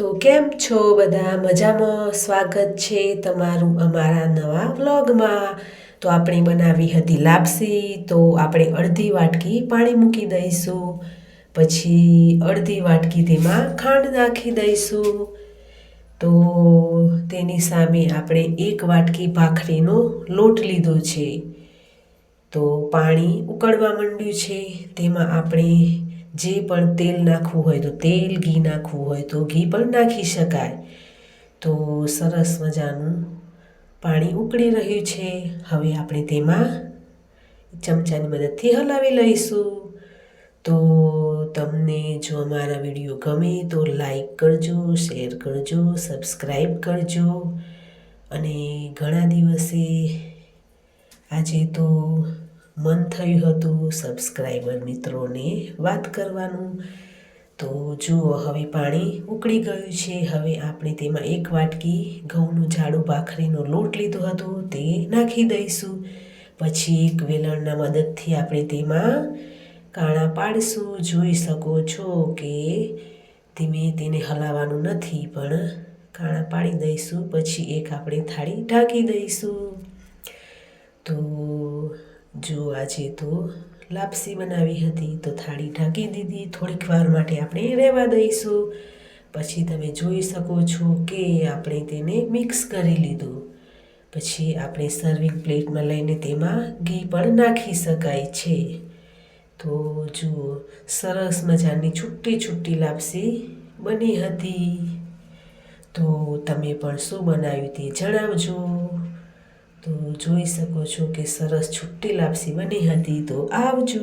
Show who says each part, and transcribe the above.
Speaker 1: તો કેમ છો બધા? મજામાં? સ્વાગત છે તમારું અમારા નવા વ્લોગમાં. તો આપણે બનાવી હતી લાપસી. તો આપણે અડધી વાટકી પાણી મૂકી દઈશું, પછી અડધી વાટકી તેમાં ખાંડ નાખી દઈશું. તો તેની સામે આપણે 1 વાટકી ભાખરીનો લોટ લીધો છે. તો પાણી ઉકળવા માંડ્યું છે, તેમાં આપણે જે પણ તેલ નાખવું હોય તો તેલ, ઘી નાખવું હોય તો ઘી પણ નાખી શકાય. તો સરસ મજાનું પાણી ઉકળી રહ્યું છે. હવે આપણે તેમાં ચમચાની મદદથી હલાવી લઈશું. તો તમને જો અમારા વિડીયો ગમે તો લાઈક કરજો, શેર કરજો, સબસ્ક્રાઈબ કરજો. અને ઘણા દિવસે આજે તો મન થયું હતું સબસ્ક્રાઈબર મિત્રોને વાત કરવાનું. તો જુઓ, હવે પાણી ઉકળી ગયું છે. હવે આપણે તેમાં 1 વાટકી ઘઉંનું જાડું ભાખરીનો લોટ લીધો હતો તે નાખી દઈશું. પછી એક વેલણના મદદથી આપણે તેમાં કાણા પાડીશું. જોઈ શકો છો કે તેને હલાવવાનું નથી, પણ કાણા પાડી દઈશું. પછી એક આપણે થાળી ઢાંકી દઈશું. તો જો આજે તો લાપસી બનાવી હતી તો થાળી ઢાંકી દીધી. થોડીક વાર માટે આપણે રહેવા દઈશું. પછી તમે જોઈ શકો છો કે આપણે તેને મિક્સ કરી લીધું. પછી આપણે સર્વિંગ પ્લેટમાં લઈને તેમાં ઘી પણ નાખી શકાય છે. તો જુઓ, સરસ મજાની છૂટી છૂટી લાપસી બની હતી. તો તમે પણ શું બનાવ્યું તે જણાવજો. તો જોઈ શકો છો કે સરસ છુટ્ટી લાપસી બની હતી. તો આવજો.